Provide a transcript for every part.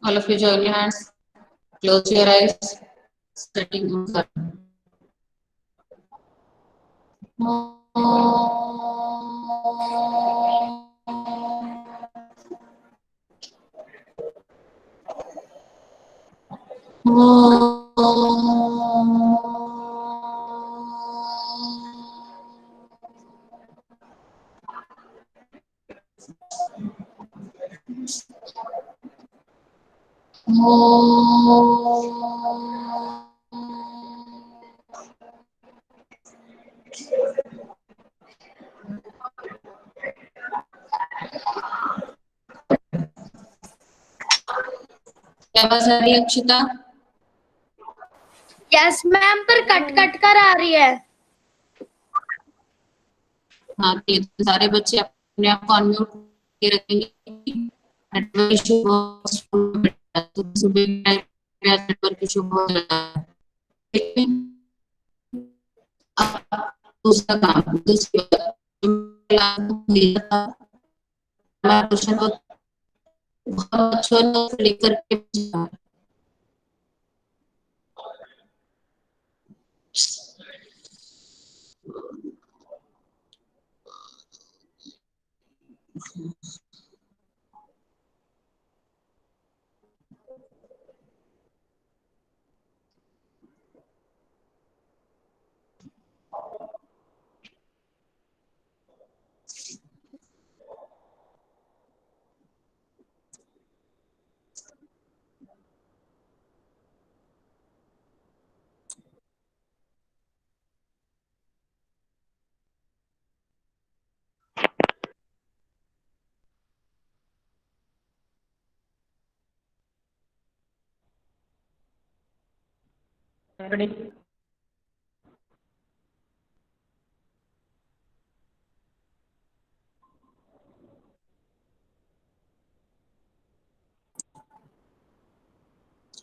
All of you join your hands. Close your eyes. Setting Omkar. क्या आवाज आ रही है अक्षिता? यस मैम, पर कट कट कर आ रही है। हाँ, तो सारे बच्चे अपने आप को अनम्यूट करके रखेंगे। नेटवर्क इशू नेटवर्क इशू बहुत ज्यादा है। दूसरा काम ट्यूशन को बहुत अच्छे से लेकर के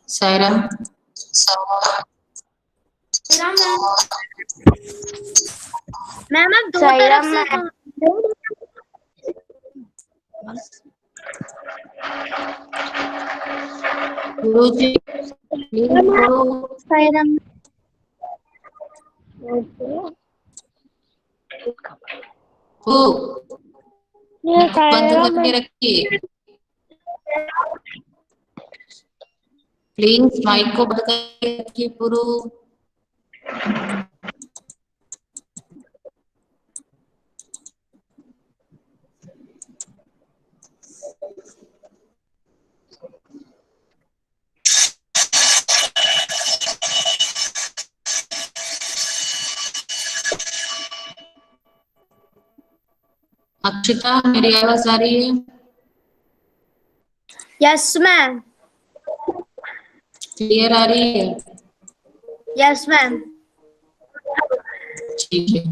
सायरा मैम अब दो तरफ से गुरुजी बंद करके रखिए प्लीज, माइक को बंद करके रखिए गुरु। अक्षिता, मेरी आवाज आ रही है? Yes ma'am. क्लियर आ रही है? Yes ma'am. ठीक है,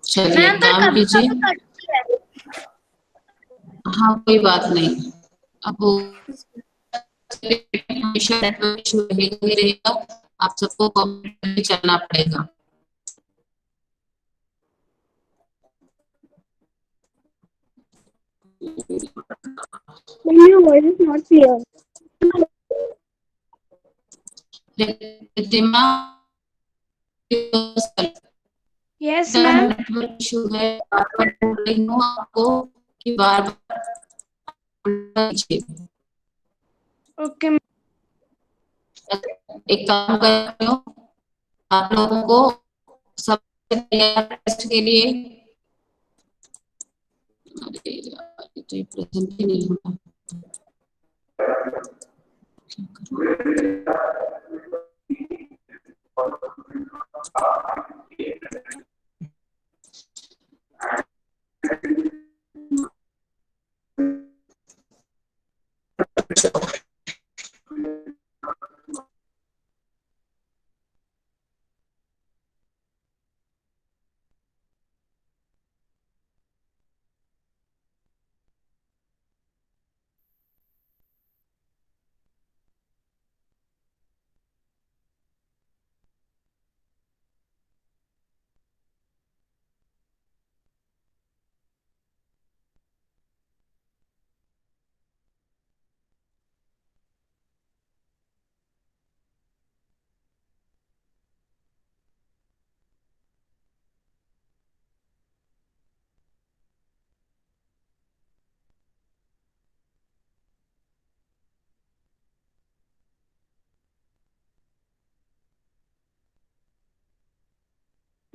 चलिए मैम पर काम कभी कीजिए। कभी कटती है। हाँ, कोई बात नहीं। अब हमेशा नेटवर्क इशू रहेगा ही रहेगा, आप सबको कॉम्प्यूटर में चलना पड़ेगा। Your voice is not clear. Riddhima, Yes, ma'am. Network issue है, बार-बार बोल रही हूँ आपको कि बार-बार Okay. एक काम कर रही हूँ, आप लोगों को सब टेस्ट के लिए, अरे यार ये तो प्रेजेंट ही नहीं होगा।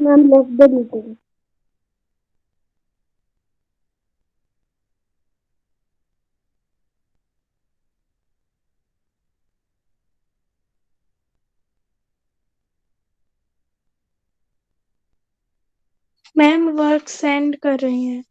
Ma'am, left the meeting. Ma'am work send कर रही हैं.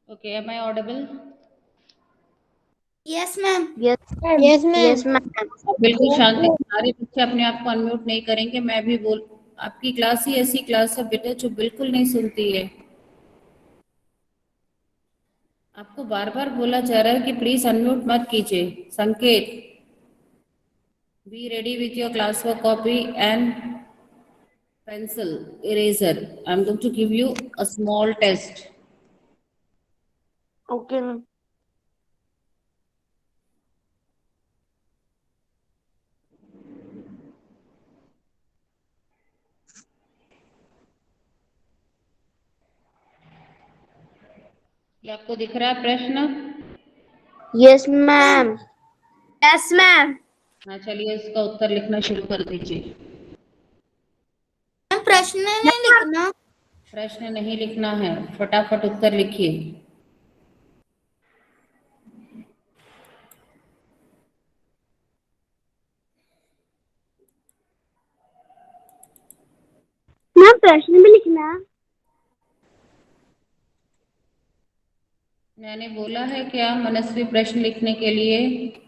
Okay, am I audible? Yes, ma'am. Yes, Yes, ma'am. ma'am. आप बिल्कुल शांत हैं, सारे बच्चे अपने आप को अनम्यूट नहीं करेंगे। मैं भी बोल, आपकी क्लास ही ऐसी क्लास है बेटा जो बिल्कुल नहीं सुनती है। आपको बार बार बोला जा रहा है कि प्लीज अनम्यूट मत कीजिए। संकेत, be ready with your class work copy and pencil, eraser. I'm going to give you a small test. Okay, ma'am. क्या आपको दिख रहा है प्रश्न? Yes, ma'am. Yes, ma'am. हाँ, चलिए इसका उत्तर लिखना शुरू कर दीजिए। प्रश्न नहीं लिखना। प्रश्न नहीं लिखना है, फटाफट उत्तर लिखिए। मैम प्रश्न भी लिखना है. मैंने बोला है क्या मनस्वी प्रश्न लिखने के लिए?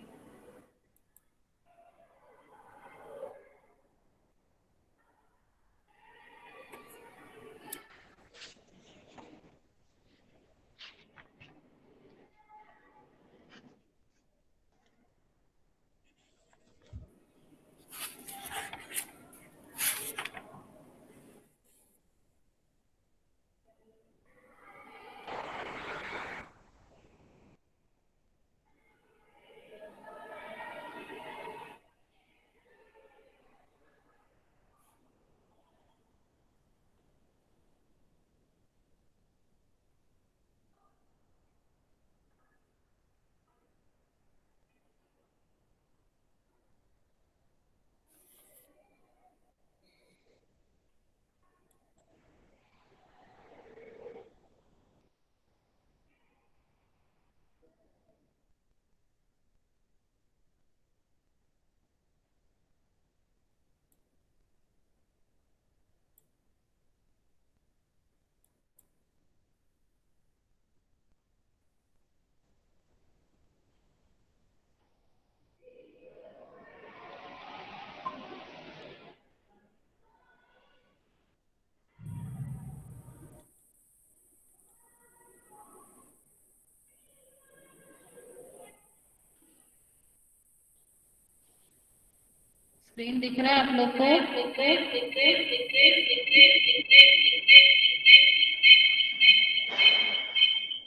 स्क्रीन दिख रहा है आप लोग को?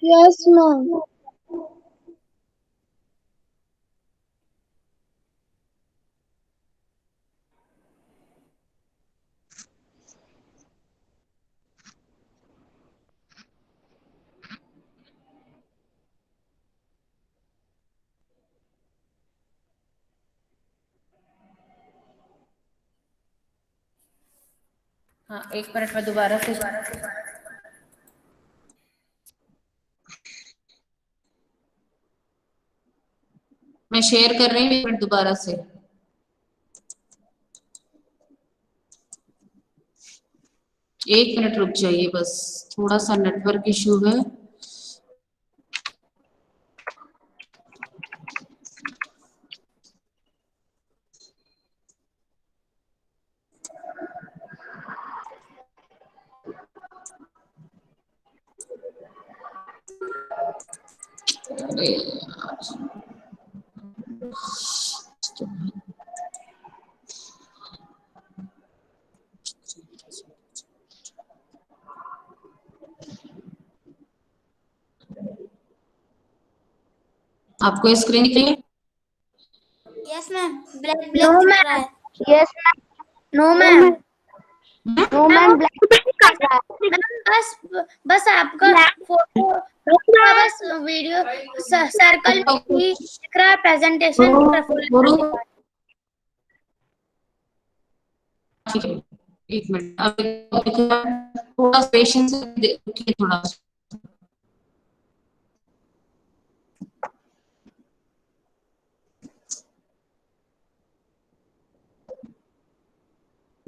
Yes, ma'am. हाँ, एक मिनट में दोबारा से मैं शेयर कर रही हूँ, एक मिनट दोबारा से। एक मिनट रुक जाइए, बस थोड़ा सा नेटवर्क इशू है। अरे आपको स्क्रीन दिख रही है? यस मैम, ब्लैक ब्लैक दिख रहा है। Yes ma'am, no ma'am, no ma'am, black दिख रहा है। मैम बस बस आपका फोटो का बस वीडियो सर्कल में ही दिख रहा है, प्रेजेंटेशन ठीक है, एक मिनट, अब थोड़ा पेशेंस देखिए थोड़ा।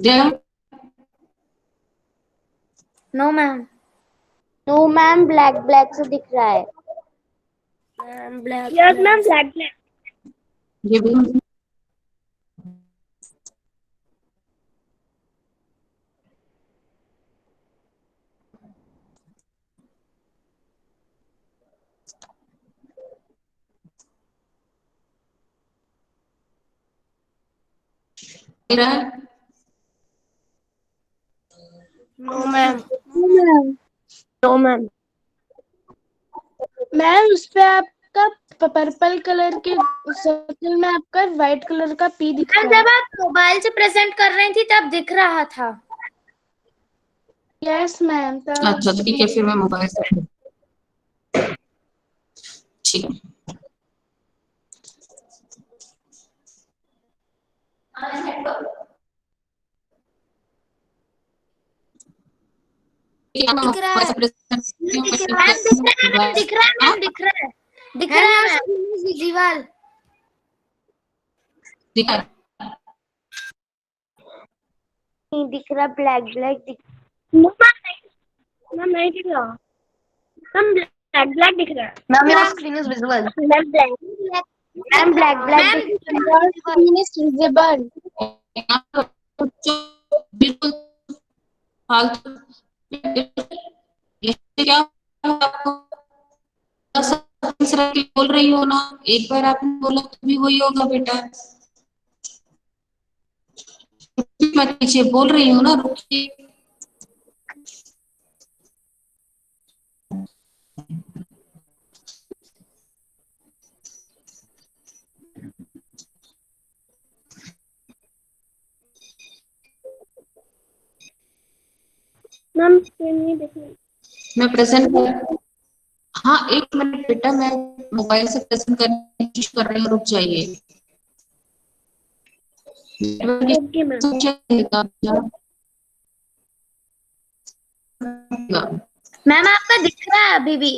Jay, no ma'am, no ma'am, black black से दिख रहा है। Ma'am black, yes ma'am, black black. ये भी मेरा है। No ma'am, no ma'am, ma'am उस पे आपका पर्पल कलर के सर्कल में आपका व्हाइट कलर का पी दिख मैम रहा जब है। आप मोबाइल से प्रेजेंट कर रही थी तब दिख रहा था। यस मैम, तब अच्छा ठीक है, फिर मैं मोबाइल से, ठीक है। दिख रहा है, दिख रहा है, मैम दिख रहा है, मैम दिख रहा है, दिख रहा है मैम, विजुअल दिखा, नहीं दिख रहा, ब्लैक ब्लैक दिख, मैम नहीं दिख रहा, मैम ब्लैक ब्लैक दिख रहा है। Ma'am your screen is visible, ma'am black, ma'am black black your screen is visible. बिल्कुल फालतू, इससे क्या आपको बोल रही हो ना, एक बार आपने बोला तो भी वही होगा बेटा। मत पीछे बोल रही हूँ ना, रुकिए। मैम स्क्रीन नहीं दिख रही। मैं प्रेजेंट कर, हाँ एक मिनट बेटा, मैं मोबाइल से प्रेजेंट करने की कोशिश कर रही हूँ, रुक जाइए। Okay ma'am. मैम आपका दिख रहा है अभी भी।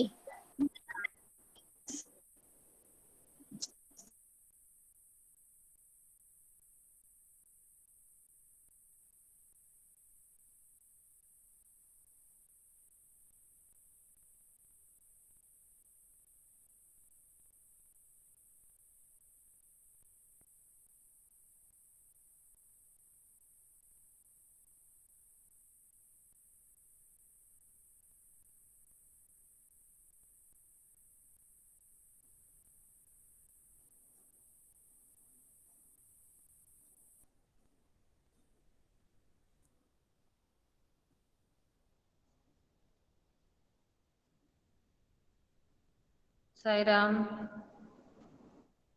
साईराम,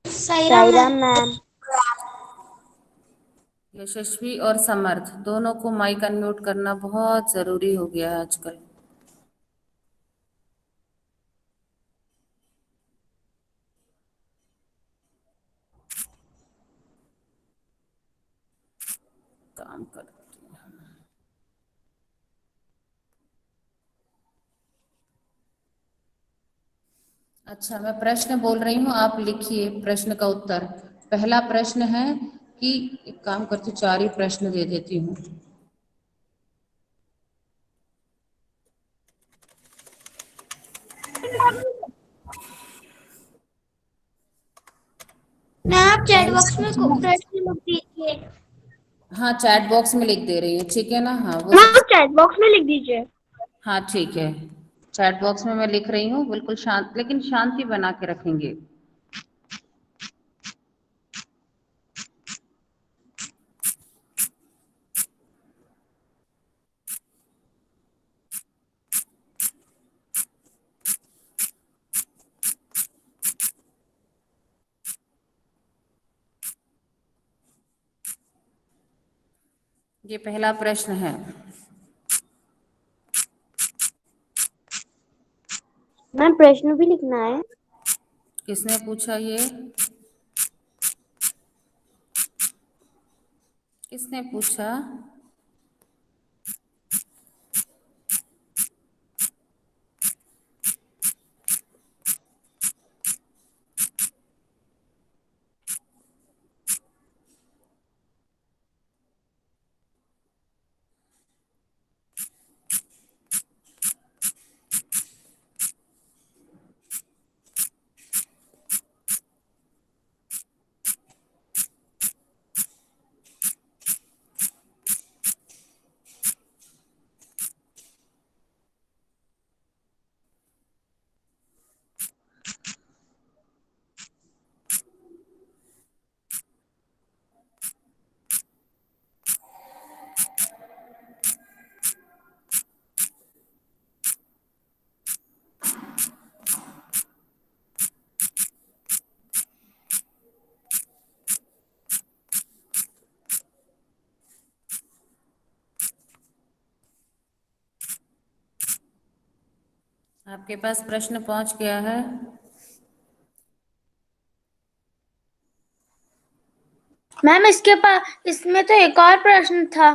साईराम मैम, यशस्वी और समर्थ दोनों को माइक अनम्यूट करना बहुत जरूरी हो गया है आजकल। काम कर, अच्छा मैं प्रश्न बोल रही हूँ, आप लिखिए प्रश्न का उत्तर। पहला प्रश्न है कि, एक काम करती हूँ, 4 ही प्रश्न दे देती हूँ। मैम आप चैट बॉक्स में प्रश्न लिख दीजिए। हाँ चैट बॉक्स में लिख दे रही हूँ, ठीक है ना, हाँ वो मैम सब, चैट बॉक्स में लिख दीजिए। हाँ ठीक है, चैट बॉक्स में मैं लिख रही हूँ, बिल्कुल शांत, लेकिन शांति बना के रखेंगे। ये पहला प्रश्न है। मैम प्रश्न भी लिखना है? किसने पूछा ये? किसने पूछा? आपके पास प्रश्न पहुंच गया है? मैम इसमें तो एक और प्रश्न था।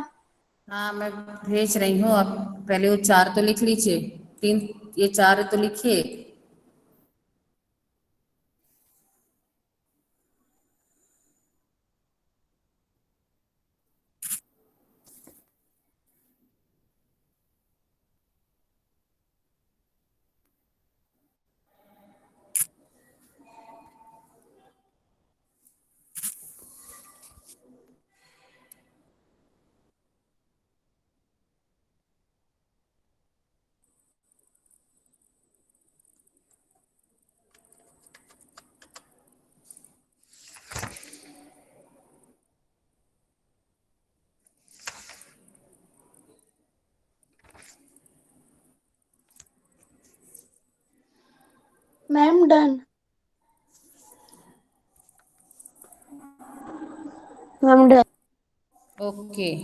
हाँ, मैं भेज रही हूँ। आप पहले वो 4 तो लिख लीजिए। 3, ये 4 तो लिखिए। Ma'am done. Ma'am done. Okay.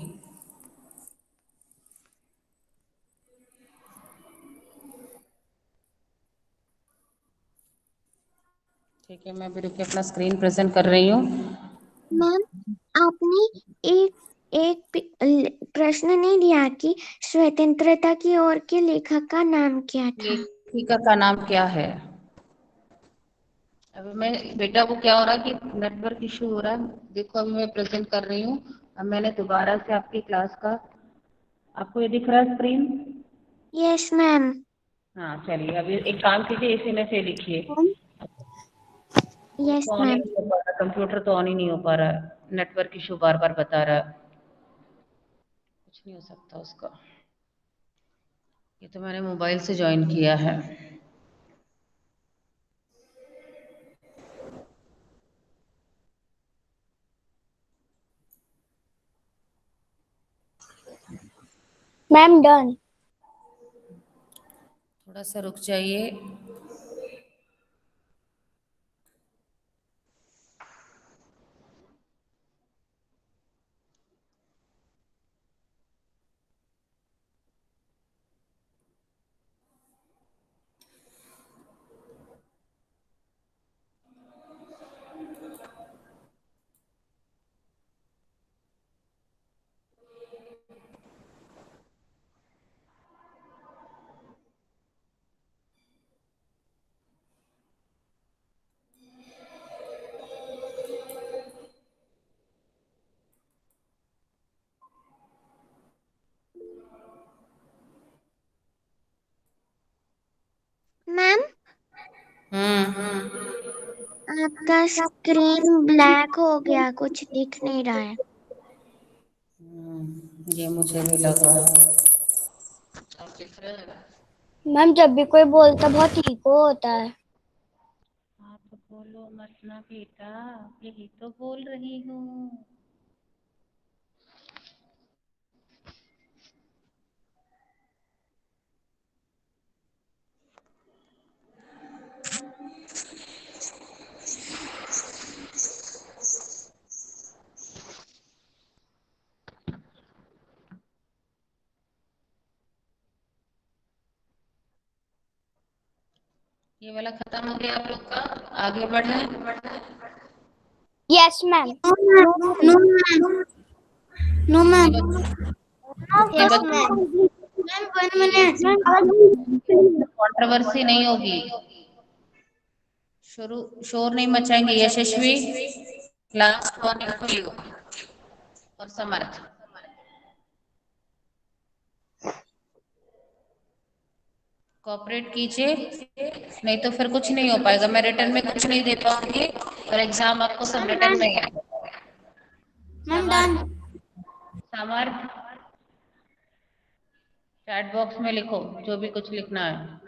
ठीक है, मैं अभी रुके अपना स्क्रीन प्रेजेंट कर रही हूँ। मैम आपने एक प्रश्न नहीं दिया कि स्वतंत्रता की ओर के लेखक का नाम क्या था? लेखिका का नाम क्या है? अभी मैं, बेटा वो क्या हो रहा है कि नेटवर्क इशू हो रहा है। देखो अभी मैं प्रेजेंट कर रही हूँ। अब मैंने दोबारा से आपकी क्लास का, आपको ये दिख रहा है स्क्रीन? Yes ma'am. हाँ चलिए, अभी एक काम कीजिए, इसी में से लिखिए। यस उसको ऑन ही मैम। नहीं हो पा रहा, कंप्यूटर तो ऑन ही नहीं हो पा रहा है। नेटवर्क इशू बार बार बता रहा है। कुछ नहीं हो सकता उसका। ये तो मैंने मोबाइल से ज्वाइन किया है। Ma'am done. थोड़ा सा रुक जाइए। मैम हम्म। आपका स्क्रीन ब्लैक हो गया, कुछ दिख नहीं रहा है। ये मुझे भी लगा है। आप दिख रहे हैं? मैम जब भी कोई बोलता बहुत इको होता है। आप बोलो मत ना बेटा, यही तो बोल रही हूँ। ये वाला खत्म हो गया आप लोग का, आगे बढ़े। Yes, ma'am. No, ma'am. No, ma'am. कितने Yes, बच्चे? ma'am. Ma'am, 1 minute. कंट्रोवर्सी नहीं होगी, शुरू शोर नहीं मचाएंगे। यशस्वी, लास्ट वन फॉर यू और समर्थ। कोऑपरेट कीजिए, नहीं तो फिर कुछ नहीं हो पाएगा। मैं रिटर्न में कुछ नहीं दे पाऊंगी और एग्जाम आपको सब रिटर्न में ही आएगा। Ma'am, done. समर्थ, चैट बॉक्स में लिखो जो भी कुछ लिखना है।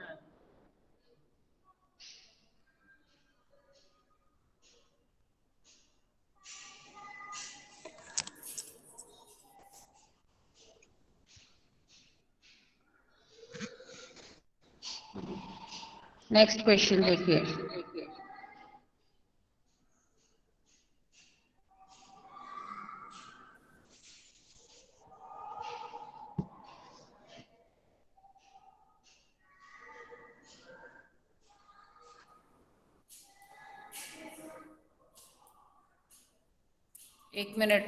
नेक्स्ट क्वेश्चन देखिए। एक मिनट,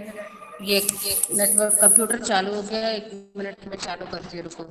ये नेटवर्क कंप्यूटर चालू हो गया, 1 मिनट में चालू करती हूँ, रुको।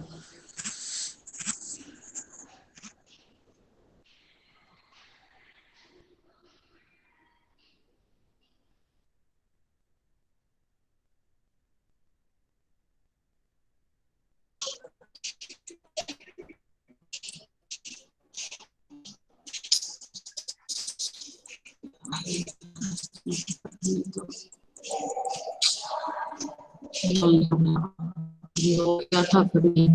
ये हो गया था कभी।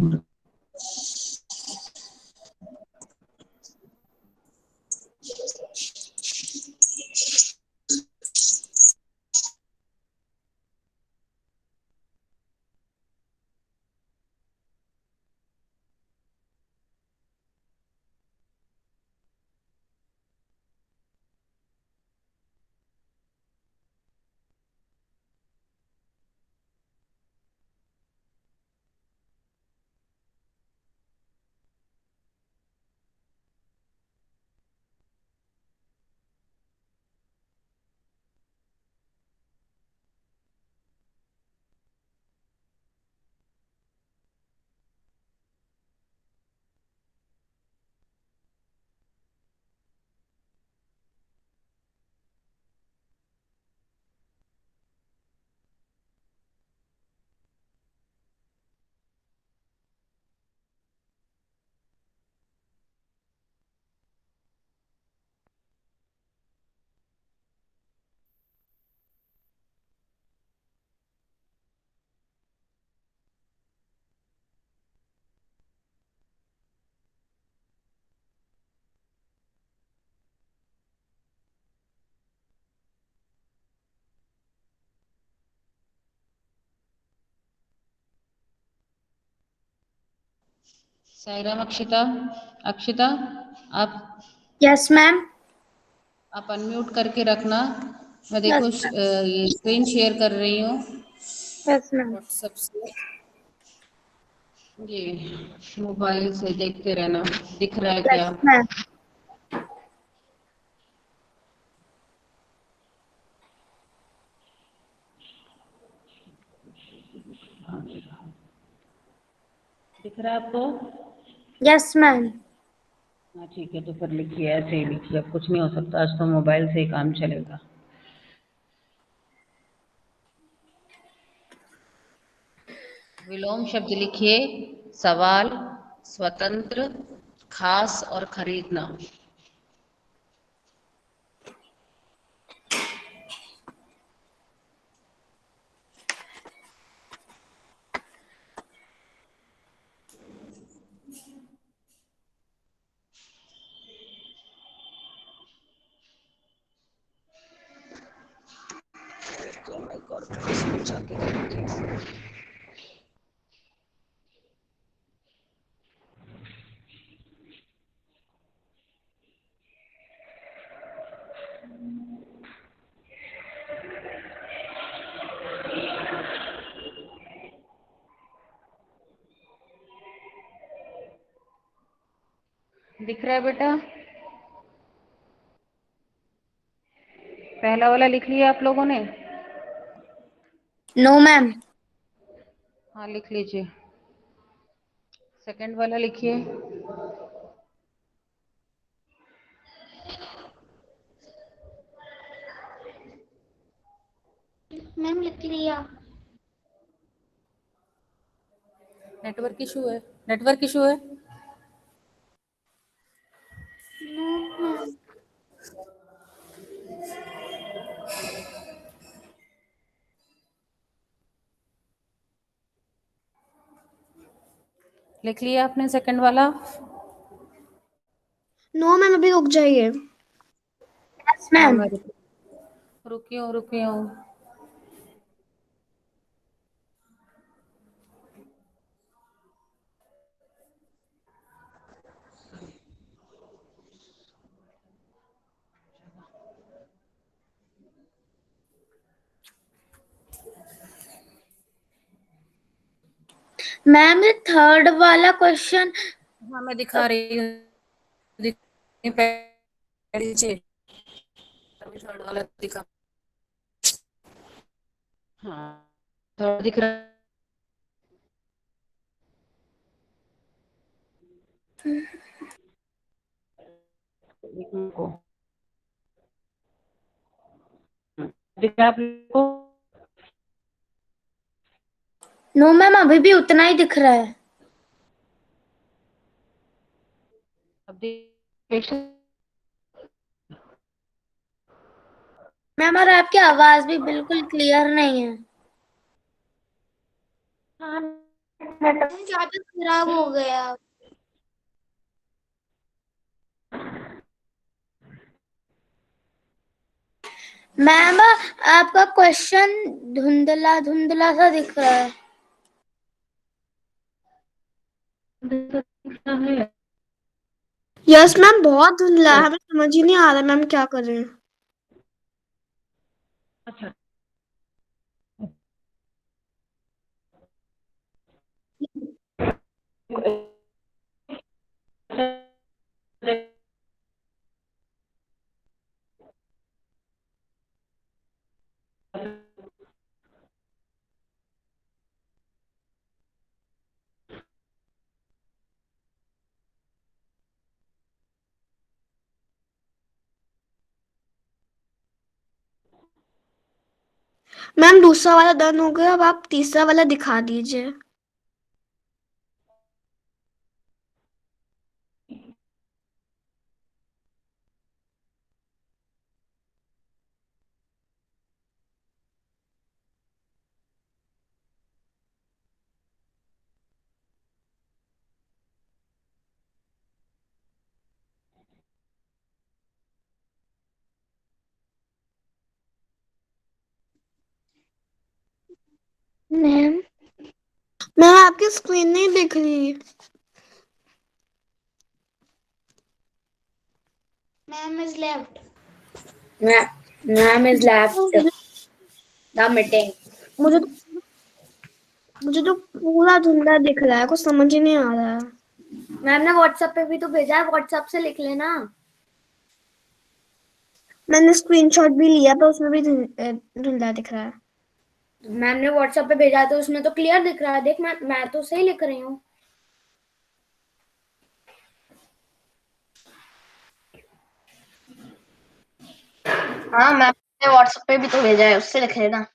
सायराम, अक्षिता, अक्षिता आप Yes, ma'am. अनम्यूट करके रखना। मैं देखो Yes, ma'am. ये स्क्रीन शेयर कर रही हूँ Yes, ma'am. व्हाट्सएप से। ये मोबाइल से देखते रहना, दिख रहा है क्या? Yes, ma'am. दिख रहा है आपको? Yes, ma'am. हाँ ठीक है, तो फिर लिखिए, ऐसे ही लिखिए, अब कुछ नहीं हो सकता, आज तो मोबाइल से ही काम चलेगा। विलोम शब्द लिखिए, सवाल, स्वतंत्र, खास और खरीदना। दिख रहा है बेटा? पहला वाला लिख लिया आप लोगों ने? No ma'am. हाँ, लिख लीजिए। सेकंड वाला लिखिए। मैम लिख लिया। नेटवर्क इशू है, नेटवर्क इशू है। No ma'am. लिख लिया आपने सेकंड वाला? नो मैम, अभी रुक जाइए। यस हाँ, मैम। मैं रुकी हूँ। मैम ये थर्ड वाला क्वेश्चन। हाँ, मैं दिखा रही हूँ। लीजिए, अभी थर्ड वाला दिखा। हाँ, थर्ड दिख रहा है। को दिख रहा है आप लोगों को? नो मैम, अभी भी उतना ही दिख रहा है। अब देख। मैम और आपकी आवाज भी बिल्कुल क्लियर नहीं है। हाँ, ज्यादा खराब हो गया। मैम आपका क्वेश्चन धुंधला धुंधला सा दिख रहा है। यस मैम, बहुत धुंधला है, हमें समझ ही नहीं आ रहा मैम क्या कर रहे हैं। अच्छा। मैम दूसरा वाला डन हो गया, अब आप तीसरा वाला दिखा दीजिए। मैम मैम आपकी स्क्रीन नहीं दिख रही। Ma'am is left. Ma'am is left the meeting. मुझे तो मुझे तो पूरा धुंधला दिख रहा है, कुछ समझ ही नहीं आ रहा है। मैम ने व्हाट्सएप पे भी तो भेजा है, व्हाट्सएप से लिख लेना। मैंने स्क्रीनशॉट भी लिया पर उसमें भी धुंधला दिख रहा है। मैम ने व्हाट्सएप पे भेजा है तो उसमें तो क्लियर दिख रहा है। देख मैं तो सही लिख रही हूँ। हाँ मैम ने व्हाट्सएप पे भी तो भेजा है, उससे लिख लेना।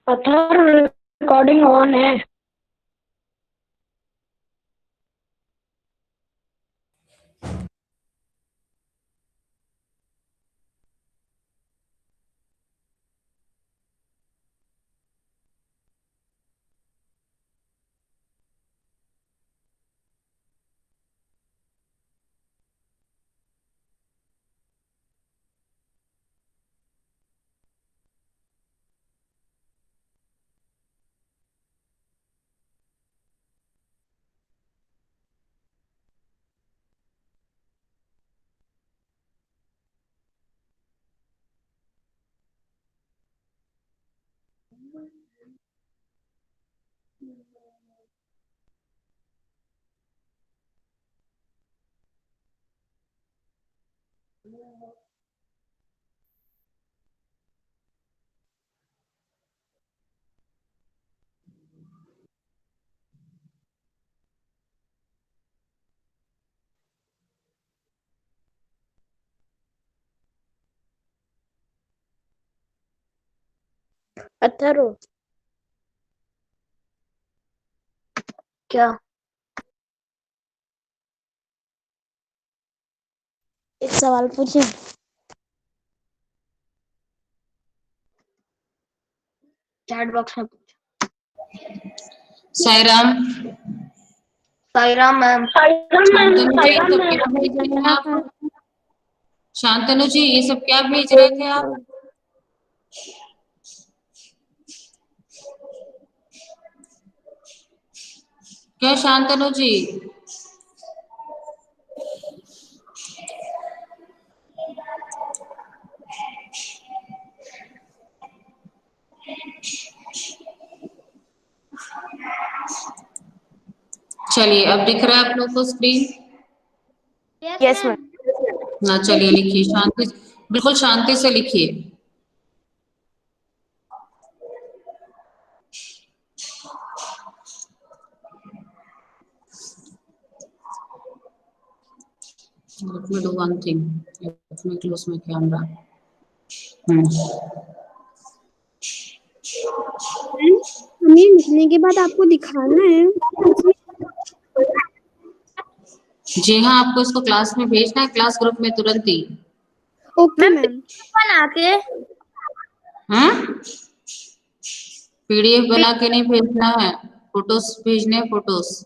पत्थर रिकॉर्डिंग ऑन है। अथर्व, क्या? एक सवाल पूछे? चैट बॉक्स में पूछ। साईराम, साईराम मैम। शांतनु जी, ये सब क्या भेज रहे थे आप? शांतनु जी, ये सब क्या भेज रहे थे आप? क्या शांतनु जी? चलिए, अब दिख रहा है आप लोग को स्क्रीन? Yes ma'am. ना, चलिए लिखिए, शांति, बिल्कुल शांति से लिखिए। Let me do one thing. Let me close my camera. हमें लिखने के बाद आपको दिखाना है। जी हाँ, आपको इसको क्लास में भेजना है, क्लास ग्रुप में तुरंत ही। Okay ma'am. बना के पीडीएफ बना के नहीं भेजना है, फोटोज भेजने हैं, photos.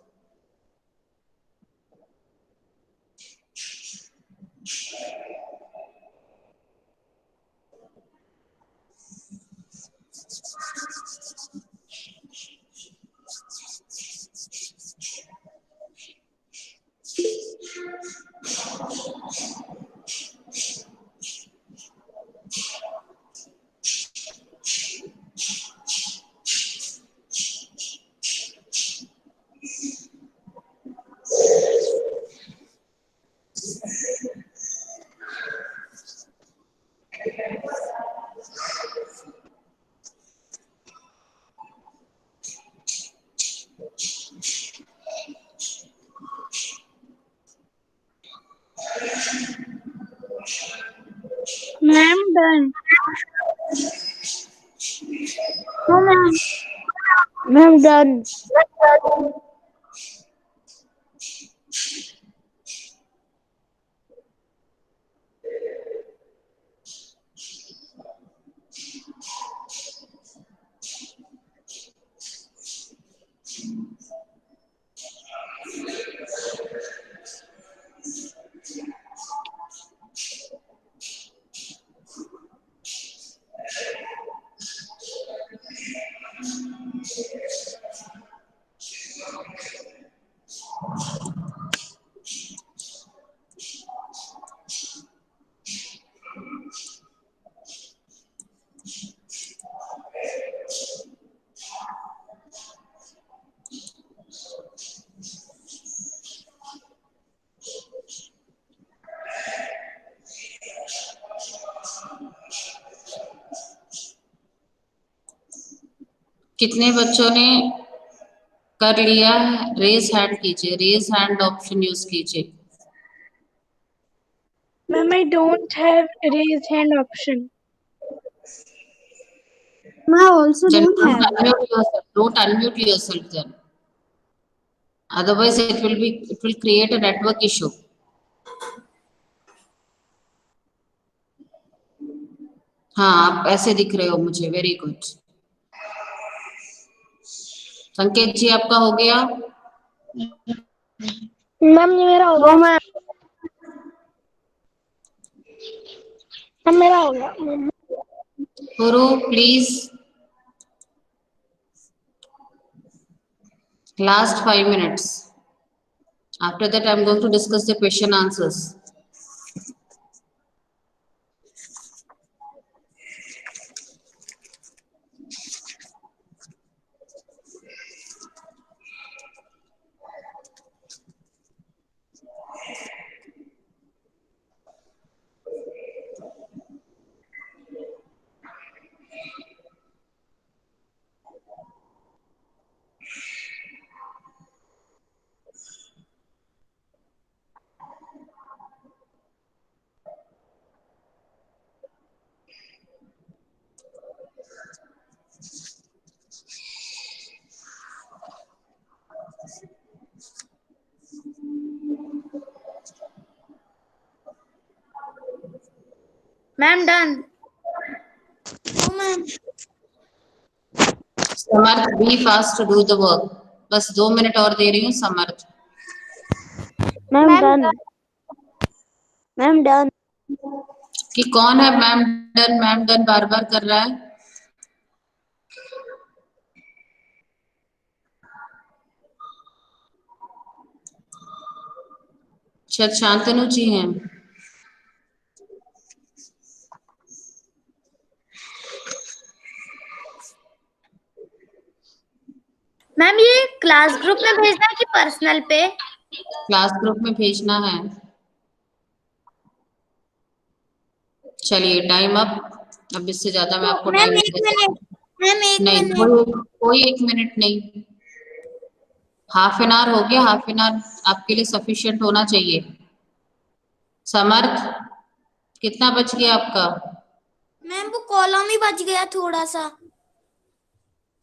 Ma'am done. No ma'am. Ma'am done. कितने बच्चों ने कर लिया है? रेज हैंड कीजिए, रेज हैंड ऑप्शन यूज कीजिए। Ma'am I don't have raise hand option. मैं आल्सो Then डोंट don't हैव। unmute yourself. Don't unmute yourself then. Otherwise, it will create a network issue. हाँ, आप ऐसे दिख रहे हो मुझे, वेरी गुड। संकेत जी, आपका हो गया? मैम ये मेरा हो गया। मैम मेरा हो गया। गुरु please, last 5 minutes. After that, I'm going to discuss the question answers. Ma'am done. No ma'am. Samarth, be fast to do the work. बस 2 मिनट और दे रही हूँ Samarth. Ma'am done. Ma'am done. कि कौन है मैम डन बार बार कर रहा है? शायद शांतनु जी हैं। मैम ये क्लास ग्रुप में भेजना है कि पर्सनल पे? क्लास ग्रुप में भेजना है। चलिए टाइम अप। अब इससे ज्यादा मैं आपको टाइम मैम नहीं एक दे मिनट। सकती। मैम एक नहीं, मिनट। कोई 1 मिनट नहीं। हाफ एन आवर हो गया। हाफ एन आवर आपके लिए सफिशिएंट होना चाहिए। समर्थ, कितना बच गया आपका? मैम वो कॉलम ही बच गया थोड़ा सा।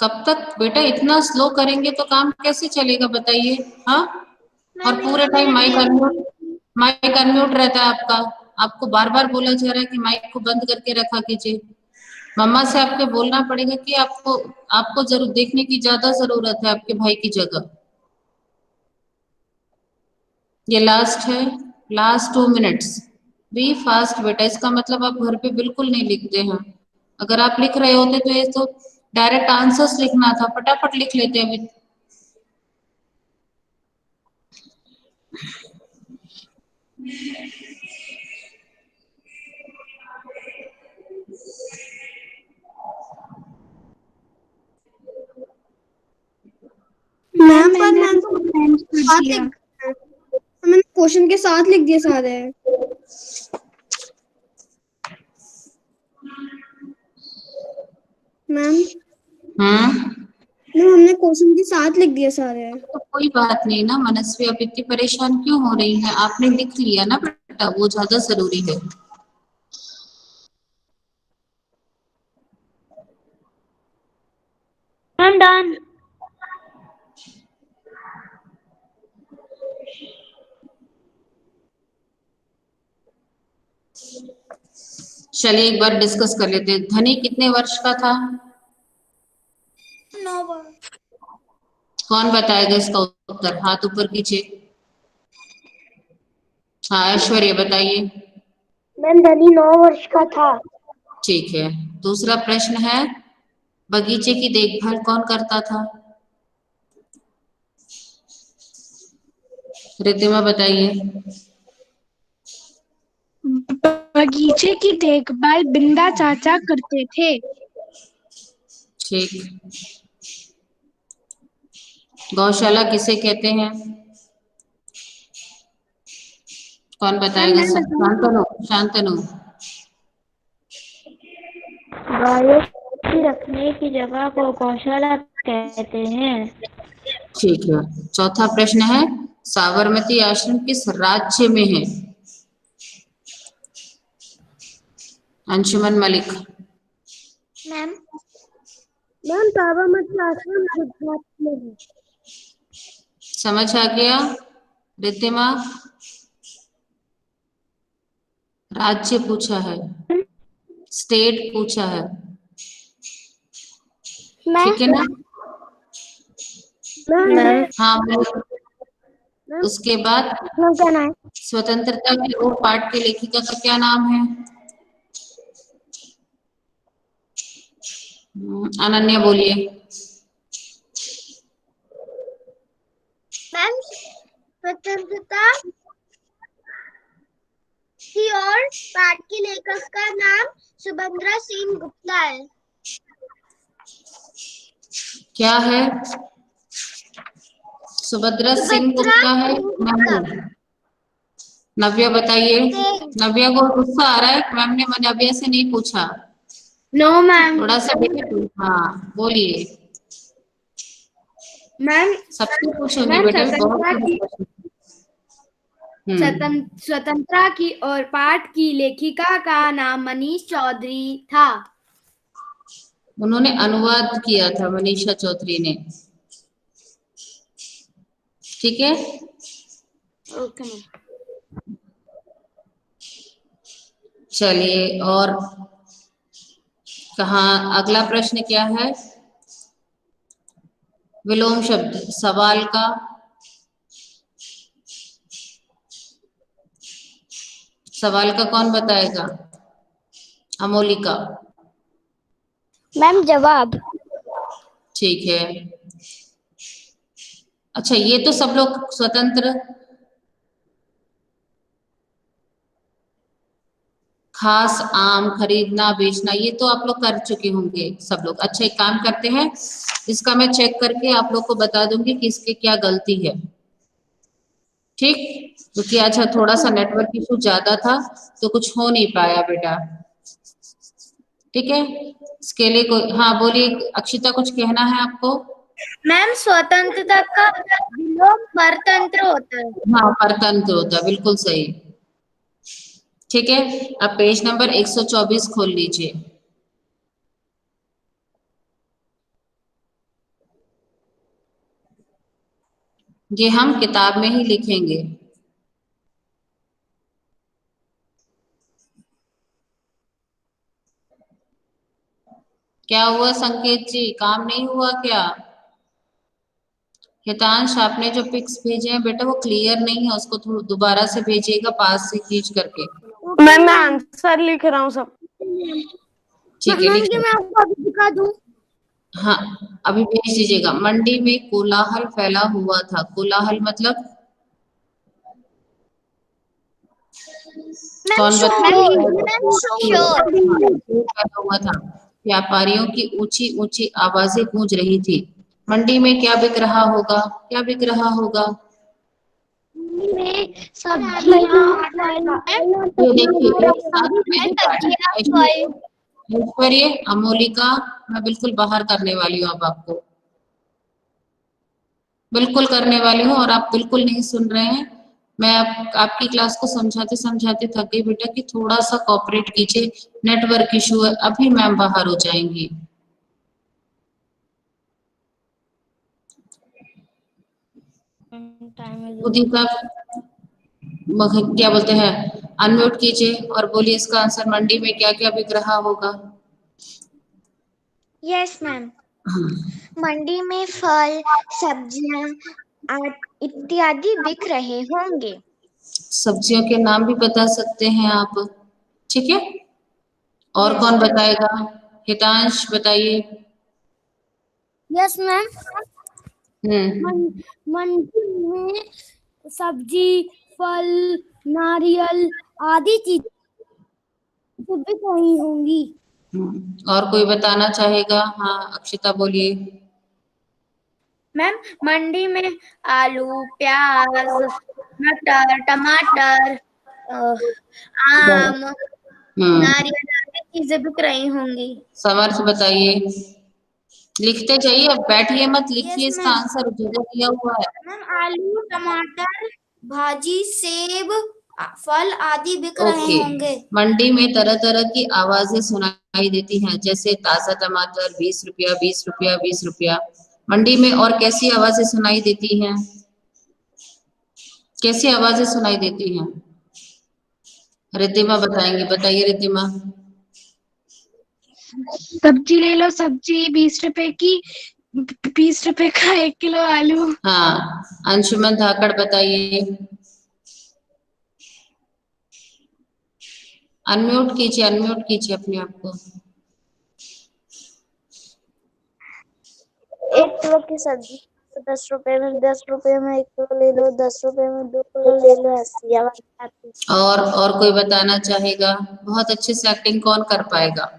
कब तक बेटा इतना स्लो करेंगे तो काम कैसे चलेगा बताइए? हाँ, और मैम पूरे एक टाइम मिनट दे दीजिए। माइक अनम्यूट रहता है आपका। आपको बार बार बोला जा रहा है कि माइक को बंद करके रखा कीजिए। मम्मा से आपके बोलना पड़ेगा कि आपको आपको जरूर देखने की ज्यादा जरूरत है आपके भाई की जगह। ये लास्ट है, लास्ट 2 मिनट्स। बी फास्ट बेटा, इसका मतलब आप घर पे बिल्कुल नहीं लिखते हैं। अगर आप लिख रहे होते तो ये तो डायरेक्ट आंसर्स लिखना था, फटाफट लिख लेते अभी। मैम पर मैम तो साथ लिख दिया। मैंने क्वेश्चन के साथ लिख दिए सारे। मैम हम्म। हमने क्वेश्चन के साथ लिख दिए सारे। तो कोई बात नहीं ना मनस्वी, आप इतनी परेशान क्यों हो रही हैं? आपने लिख लिया ना बेटा, वो ज्यादा जरूरी है। Ma'am done. चलिए एक बार डिस्कस कर लेते हैं। धनी कितने वर्ष का था? 9 बार। कौन बताएगा इसका उत्तर? हाथ ऊपर कीजिए। हाँ ऐश्वर्या बताइए। मैम धनी 9 वर्ष का था। ठीक है। दूसरा प्रश्न है, बगीचे की देखभाल कौन करता था? रिद्धिमा बताइए। बगीचे की देखभाल बिंदा चाचा करते थे। ठीक। गौशाला किसे कहते हैं? कौन मैम बताएगा? मैं बताऊं? शांतनु, शांतनु। गायों की रखने की जगह को गौशाला कहते हैं। ठीक है। चौथा प्रश्न है, साबरमती आश्रम किस राज्य में है? अंशुमन मलिक। मैम मैम साबरमती आश्रम गुजरात में है। समझ आ गया? रिद्धिमा, राज्य पूछा है, स्टेट पूछा है। ठीक है ना? मैम हाँ बोलो। उसके बाद क्या नाम है? स्वतंत्रता की ओर पाठ के लेखिका का क्या नाम है? अनन्या बोलिए। मैम स्वतंत्रता की ओर पाठ की लेखक का नाम सुभद्रा सिंह गुप्ता है। क्या है? सुभद्रा सिंह गुप्ता है। नहीं। नव्या बताइए। नव्या को गुस्सा आ रहा है, मैम ने नव्या से नहीं पूछा। No ma'am. थोड़ा सा हाँ बोलिए। मैम सबसे पूछूंगी मैम बेटा, बहुत स्वतंत्रता की और पाठ की लेखिका का नाम मनीष चौधरी था। उन्होंने अनुवाद किया था, मनीषा चौधरी ने। ठीक है। Okay ma'am. चलिए, और कहाँ अगला प्रश्न क्या है? विलोम शब्द सवाल का कौन बताएगा? अमोलिका। मैम जवाब। ठीक है। अच्छा, ये तो सब लोग स्वतंत्र, खास, आम, खरीदना, बेचना, ये तो आप लोग कर चुके होंगे सब लोग। अच्छा, एक काम करते हैं, इसका मैं चेक करके आप लोग को बता दूंगी कि इसकी क्या गलती है। ठीक, क्योंकि आज थोड़ा सा नेटवर्क इशू ज्यादा था तो कुछ हो नहीं पाया बेटा। ठीक है, इसके लिए कोई, हाँ बोलिए अक्षिता, कुछ कहना है आपको? मैम स्वतंत्रता का विलोम परतंत्र होता है। हाँ, परतंत्र होता है, बिल्कुल सही। ठीक है, अब पेज नंबर 124 खोल लीजिए। ये हम किताब में ही लिखेंगे। क्या हुआ संकेत जी, काम नहीं हुआ क्या? हितांश, आपने जो पिक्स भेजे हैं बेटा वो क्लियर नहीं है, उसको थोड़ा दोबारा से भेजिएगा पास से खींच करके। मैम मैं आंसर लिख रहा हूँ सब। ठीक है, मैम लिखिए। मैं आपको अभी दिखा दूं। हाँ, अभी भेज दीजिएगा। मंडी में कोलाहल फैला हुआ था। कोलाहल मतलब कौन शोर। फैला हुआ था। व्यापारियों की ऊंची ऊंची आवाजें गूंज रही थी। मंडी में क्या बिक रहा होगा? क्या बिक रहा होगा? में सब्जियां, ये देखिए, एक साथ फल। ऐश्वर्य, अमोलिका, मैं बिल्कुल बाहर करने वाली हूँ अब आपको, बिल्कुल करने वाली हूँ, और आप बिल्कुल नहीं सुन रहे हैं। मैं आपकी क्लास को समझाते समझाते थक गई बेटा, कि थोड़ा सा कोऑपरेट कीजिए, नेटवर्क इशू है, अभी मैम बाहर हो जाएंगी। उदिता, क्या बोलते हैं, अनम्यूट कीजिए और बोलिए इसका आंसर मंडी में क्या क्या बिक रहा होगा? Yes ma'am. मंडी में फल, सब्जियां इत्यादि बिक रहे होंगे। सब्जियों के नाम भी बता सकते हैं आप। ठीक है, और कौन बताएगा? हितांश बताइए। Yes ma'am. हम्म, मंडी में सब्जी, फल, नारियल आदि चीजें बिक रही होंगी। और कोई बताना चाहेगा? हाँ, अक्षिता बोलिए। मैम मंडी में आलू, प्याज, मटर, टमाटर, आम, हम्म, नारियल आदि चीजें बिक रही होंगी। समर्थ बताइए। लिखते जाइए, अब बैठिए मत, लिखिए, यस इसका मैम। आंसर जगह दिया हुआ है। मैम आलू, टमाटर, भाजी, सेब, फल आदि बिक रहे ओके, होंगे। मंडी में तरह तरह की आवाजें सुनाई देती हैं, जैसे ताजा टमाटर 20 रुपया, 20 रुपया, 20 रुपया। मंडी में और कैसी आवाजें सुनाई देती हैं? कैसी आवाजें सुनाई देती हैं? रिद्धिमा बताएंगे, बताइए रिद्धिमा। सब्जी ले लो, सब्जी 20 रुपए की, 20 रुपए का 1 किलो आलू। हाँ, अंशुमन धाकड़ बताइए। अनम्यूट कीजिए अपने आप को। 1 किलो की सब्जी 10 रुपए में, 10 रुपए में 1 किलो ले लो, 10 रुपए में 2 किलो ले लो, ऐसी आवाज आती है। और कोई बताना चाहेगा? बहुत अच्छे से एक्टिंग कौन कर पाएगा?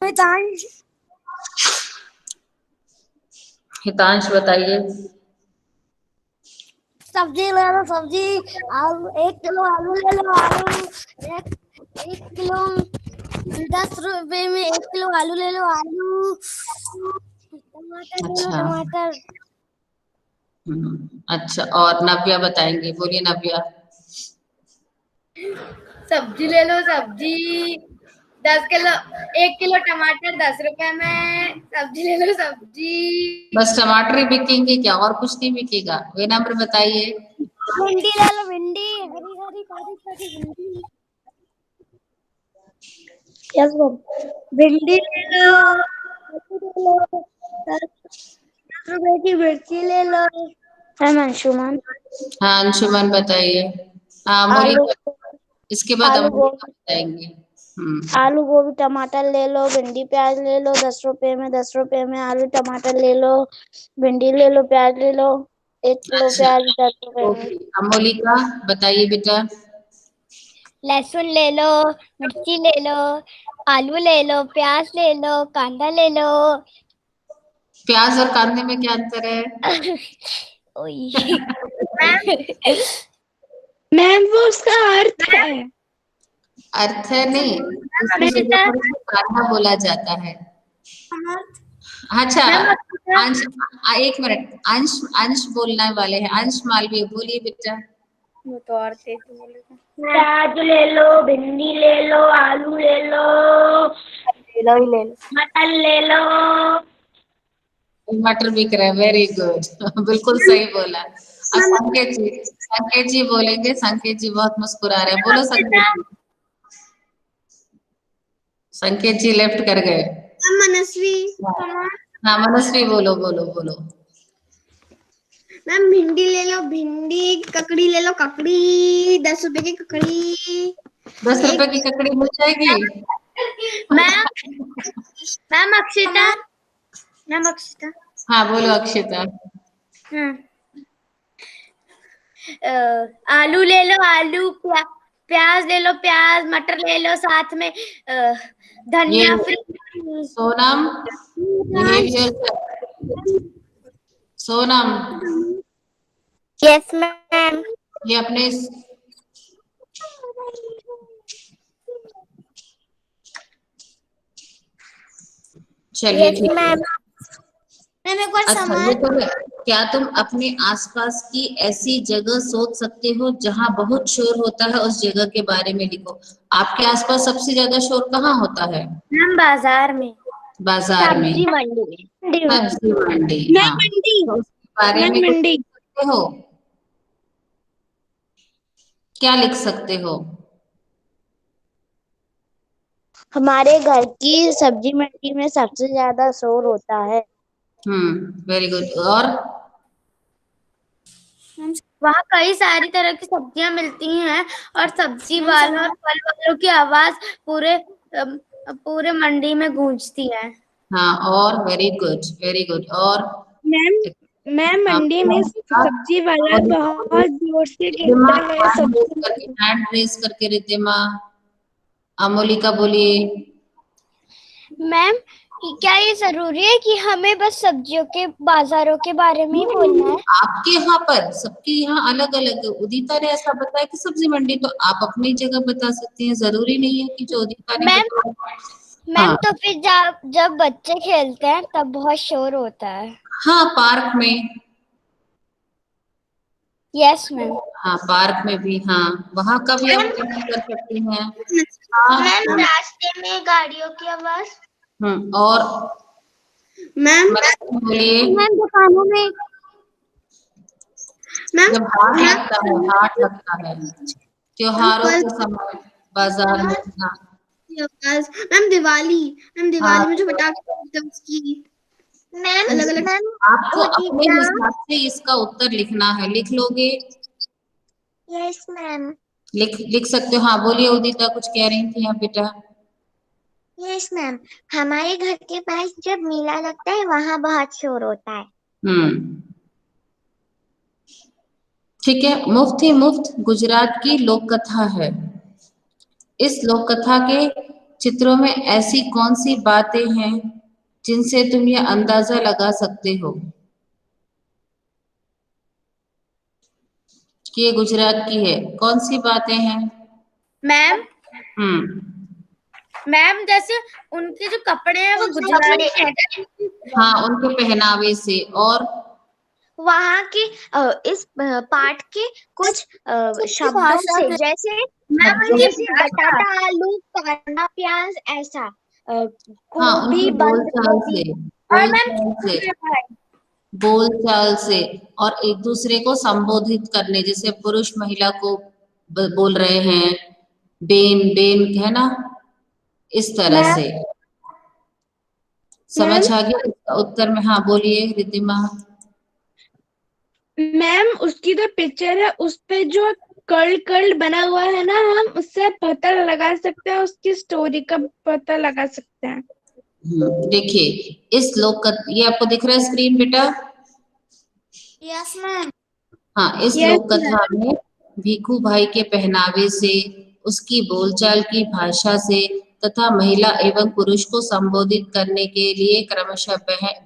हितांश बताइए। सब्जी ले लो, सब्जी, आलू 1 किलो आलू ले लो, आलू एक किलो, 10 रुपए में 1 किलो आलू ले लो, आलू, टमाटर ले लो, अच्छा, टमाटर। अच्छा, और नव्या बताएंगे, बोलिए नव्या। सब्जी ले लो, सब्जी 10 किलो, 1 किलो टमाटर 10 रुपए में, सब्जी ले लो, सब्जी। बस टमाटर ही बिकेंगे क्या, और कुछ नहीं बिकेगा? वे नंबर बताइए। भिंडी ले लो, भिंडी, हरी हरी काली काली भिंडी। Yes ma'am. भिंडी ले लो, ₹10 की मिर्ची ले लो। मैम अंशुमान। हाँ अंशुमन बताइए। हाँ आलू, मोलिका, इसके बाद आलू अमोलिका गोभी, बताएंगे। आलू गोभी टमाटर ले लो, भिंडी प्याज ले लो, ₹10 में, ₹10 में आलू टमाटर ले लो, भिंडी ले लो, प्याज ले लो, 1 किलो अच्छा प्याज ₹10 में। ओके, अमोलिका बताइए बेटा। लहसुन ले लो, मिर्ची ले लो, आलू ले लो, प्याज ले लो, कांदा ले लो। प्याज और कांदे में क्या अंतर है? ओई। मैम वो उसका अर्थ है। अर्थ है नहीं, उसकी जगह पर उसको कांदा बोला जाता है। अच्छा अंश, एक मिनट, अंश अंश बोलने वाले हैं, अंश मालवीय बोलिए बेटा। वो तो और तेज बोलेगा। प्याज ले लो, भिंडी ले लो, आलू ले लो, मटर ले लो। मटर बिक रहा है, वेरी गुड। बिल्कुल सही बोला। अब संकेत जी बोलेंगे। संकेत जी बहुत मुस्कुरा रहे हैं, बोलो संकेत जी। संकेत जी लेफ्ट कर गए। मनस्वी। हाँ मनस्वी बोलो बोलो बोलो। मैम भिंडी ले लो, भिंडी, ककड़ी ले लो, ककड़ी, ₹10 की ककड़ी। 10 रुपए की ककड़ी मिल जाएगी। Ma'am Akshita, ma'am Akshita. हाँ बोलो अक्षिता। आलू ले लो, आलू, प्याज ले लो, प्याज, मटर ले लो, साथ में धनिया ये free. Sonam, Sonam yes ma'am. ये अपने चलिए यस ठीक है। मैम। मैम एक बार अच्छा ये तो है। क्या तुम अपने आसपास की ऐसी जगह सोच सकते हो जहां बहुत शोर होता है, उस जगह के बारे में लिखो। आपके आसपास सबसे ज्यादा शोर कहाँ होता है? मैम बाजार में। बाजार में, सब्जी मंडी में। सब्जी मंडी। मैम हाँ मंडी। तो उसके बारे मैम में कुछ मंडी। लिख सकते हो? क्या लिख सकते हो? हमारे घर की सब्जी मंडी में सबसे ज्यादा शोर होता है। Very good. और वहाँ कई सारी तरह की सब्जियां मिलती हैं और सब्जी वालों और फल वालों की आवाज पूरे मंडी में गूंजती है। हाँ और वेरी गुड वेरी गुड। और मैम मैम मंडी में सब्जी वाला बहुत जोर से रिद्धिमा कहता है सब्जी। हैंड रेस करके रिद्धिमा। अमोलिका बोलिए। मैम क्या ये जरूरी है कि हमें बस सब्जियों के बाजारों के बारे में ही बोलना है? आपके यहाँ पर सबके यहाँ अलग अलग है। उदिता ने ऐसा बताया कि सब्जी मंडी, तो आप अपनी जगह बता सकती हैं, जरूरी नहीं है कि जो उदिता ने मैम बताया। मैम हाँ तो फिर जब बच्चे खेलते हैं तब बहुत शोर होता है। हाँ पार्क में। Yes ma'am. हाँ पार्क में भी, हाँ वहाँ का भी आप वर्णन कर सकती हैं। हाँ मैम रास्ते में गाड़ियों की आवाज। और मैम बोलिए। मैम दुकानों में। मैम जब हाट लगता है, हाट लगता है त्योहारों के समय बाजार में। हाँ मैम दिवाली, मैम हाँ दिवाली में जो पटाखे फोड़ते हैं उसकी मैम अलग अलग। आपको अपने हिसाब से इसका उत्तर लिखना है, लिख लोगे? Yes ma'am. लिख सकते हो। हाँ बोलिए उदिता, कुछ कह रही थी आप बेटा। यस मैम, हमारे घर के पास जब मेला लगता है वहाँ बहुत शोर होता है। ठीक है। मुफ्त ही मुफ्त गुजरात की लोक कथा है। इस लोक कथा के चित्रों में ऐसी कौन सी बातें हैं जिनसे तुम ये अंदाजा लगा सकते हो कि ये गुजरात की है? कौन सी बातें हैं? मैम हम्म मैम जैसे उनके जो कपड़े हैं वो गुजराती हैं। हाँ उनके पहनावे से। और वहाँ के इस पाठ के कुछ शब्दों से, जैसे मैम जैसे बटाटा, आलू, कांदा, प्याज, ऐसा हाँ गोभी, उनके बंद बोलचाल गोभी। से, और मैम बोलचाल से। बोल चाल से और एक दूसरे को संबोधित करने, जैसे पुरुष महिला को बोल रहे हैं, बेन बेन है ना, इस तरह मैम से। समझ मैम आ गया इसका उत्तर में? हाँ बोलिए रिद्धिमा। मैम उसकी जो पिक्चर है उस पे जो कर्ल कर्ल बना हुआ है ना, हम उससे पता लगा सकते हैं, उसकी स्टोरी का पता लगा सकते हैं। देखिए इस लोक ये आपको दिख रहा है स्क्रीन बेटा? Yes ma'am. हाँ, इस यस लोक कथा में भीखू भाई के पहनावे से, उसकी बोलचाल की भाषा से तथा महिला एवं पुरुष को संबोधित करने के लिए क्रमशः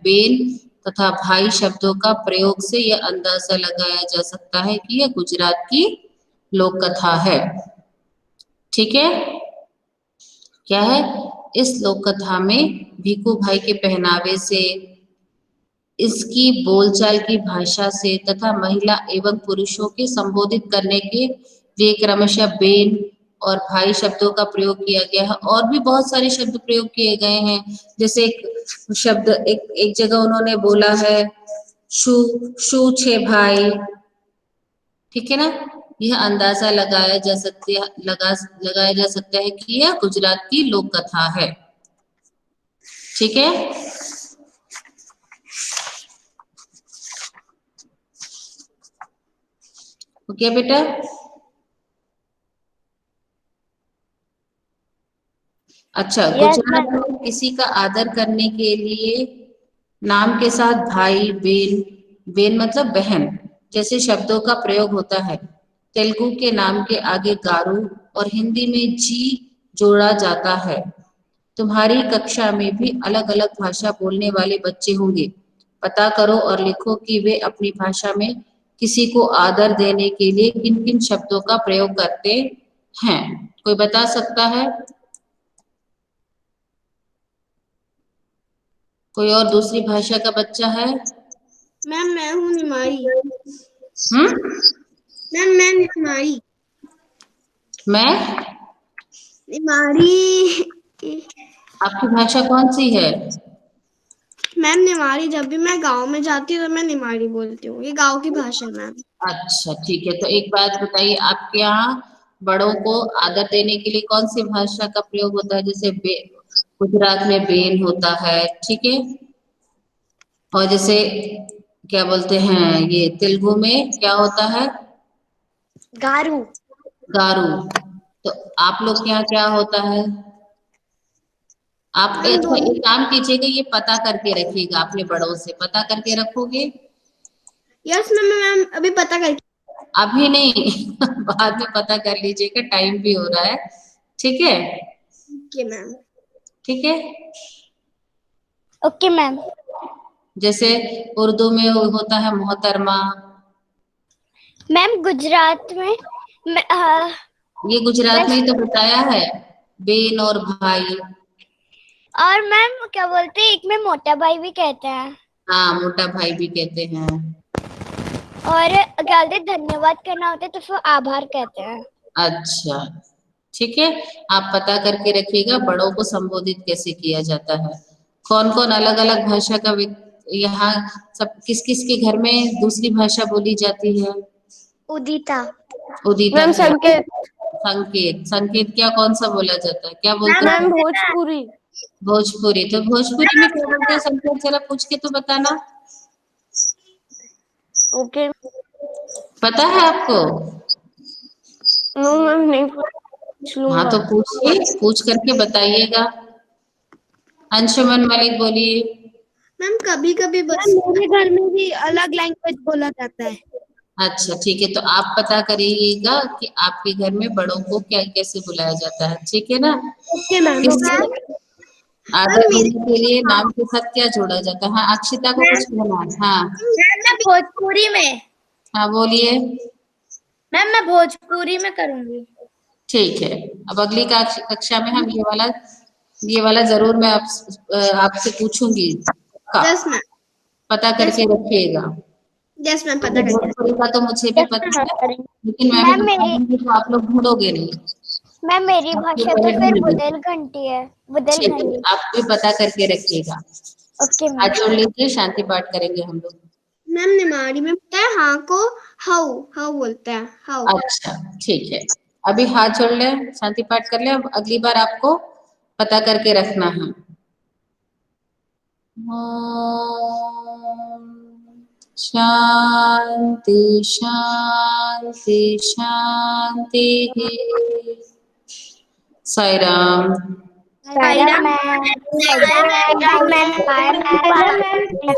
बेन तथा भाई शब्दों का प्रयोग से यह अंदाजा लगाया जा सकता है कि यह गुजरात की लोक कथा है। ठीक है, क्या है? इस लोक कथा में भीखू भाई के पहनावे से, इसकी बोलचाल की भाषा से तथा महिला एवं पुरुषों के संबोधित करने के लिए क्रमशः बेन और भाई शब्दों का प्रयोग किया गया है। और भी बहुत सारे शब्द प्रयोग किए गए हैं, जैसे एक शब्द एक जगह उन्होंने बोला है शू शू छे भाई, ठीक है ना। यह अंदाजा लगाया जा सकता है कि यह गुजरात की लोक कथा है। ठीक है, ओके बेटा। अच्छा, गुजरात में किसी का आदर करने के लिए नाम के साथ भाई बेन, बेन मतलब बहन जैसे शब्दों का प्रयोग होता है। तेलुगु के नाम के आगे गारू और हिंदी में जी जोड़ा जाता है। तुम्हारी कक्षा में भी अलग अलग भाषा बोलने वाले बच्चे होंगे। पता करो और लिखो कि वे अपनी भाषा में किसी को आदर देने के लिए किन किन शब्दों का प्रयोग करते हैं। कोई बता सकता है? कोई और दूसरी भाषा का बच्चा है? मैम मैं हूँ निमाई। हम्म, मैं निमाई। मैं? निमारी। आपकी भाषा कौन सी है? मैम निमारी, जब भी मैं गांव में जाती हूँ तो मैं निमारी बोलती हूँ, ये गांव की भाषा है मैम। अच्छा ठीक है, तो एक बात बताइए, आपके यहाँ बड़ों को आदर देने के लिए कौन सी भाषा का प्रयोग होता है? जैसे गुजरात में बेन होता है, ठीक है। और जैसे क्या बोलते हैं, ये तेलुगु में क्या होता है? गारू। गारू। तो आप लोग के यहाँ क्या होता है? आप मैम अच्छा दोनों। एक काम कीजिएगा, ये पता करके रखिएगा, अपने बड़ों से पता करके रखोगे? यस मैम, मैम अभी पता करके। अभी नहीं बाद में पता कर लीजिएगा, टाइम भी हो रहा है, ठीक है। Okay ma'am. ठीक है, ओके मैम। जैसे उर्दू में होता है मोहतरमा। मैम गुजरात में ये गुजरात में ही तो बताया है, बेन और भाई। और मैम क्या बोलते हैं, एक में मोटा भाई भी कहते हैं। हाँ, मोटा भाई भी कहते हैं। और क्या बोलते हैं, धन्यवाद कहना होता है तो फिर आभार कहते हैं। अच्छा ठीक है, आप पता करके रखिएगा बड़ों को संबोधित कैसे किया जाता है। कौन कौन अलग अलग भाषा का यहाँ सब किस किस के घर में दूसरी भाषा बोली जाती है? उदिता। उदिता मैम है। संकेत। संकेत, संकेत क्या कौन सा बोला जाता है, क्या बोलते मैम हैं? भोजपुरी। भोजपुरी। तो भोजपुरी में क्या बोलते हैं संकेत, जरा पूछ के तो बताना। ओके। पता है आपको? नो मैम नहीं पूछ हाँ लूंगा। तो पूछिए, पूछ करके बताइएगा। अंशुमन मलिक बोलिए। मैम कभी कभी बस मेरे घर में भी अलग लैंग्वेज बोला जाता है। अच्छा ठीक है, तो आप पता करिएगा कि आपके घर में बड़ों को क्या कैसे बुलाया जाता है, ठीक है ना। Okay ma'am. किससे ओके आदर देने के लिए नाम के साथ क्या जोड़ा जाता है? हाँ, अक्षिता को कुछ कहना है। हाँ मैं भोजपुरी में। हाँ बोलिए। मैम मैं भोजपुरी में करूंगी। ठीक है, अब अगली कक्षा में हम ये वाला जरूर मैं आपसे पूछूंगी का, यस मैम। पता यस करके रखिएगा। यस मैम, क्योंकि पता करके। भोजपुरी का तो मुझे भी पता है, लेकिन मैं भी मैम बता मेरी दूंगी तो आप लोग ढूंढोगे नहीं। मैम मेरी आप भी भाषा तो पहले फिर ढूंढ लीजिए। बुंदेलखंडी है, ठीक है, बुंदेलखंडी। आप भी पता करके रखिएगा। ओके हाथ मैम। जोड़ लीजिए, शांति पाठ करेंगे हम लोग। मैम निमाड़ी में बोलते हैं हाँ को हाउ हाउ बोलते हैं हाउ। अच्छा ठीक है, अभी हाथ जोड़ ले, शांति पाठ कर ले। अब अगली बार आपको पता करके रखना है। ओम शांति शांति शांति। साई राम। साईराम मैम।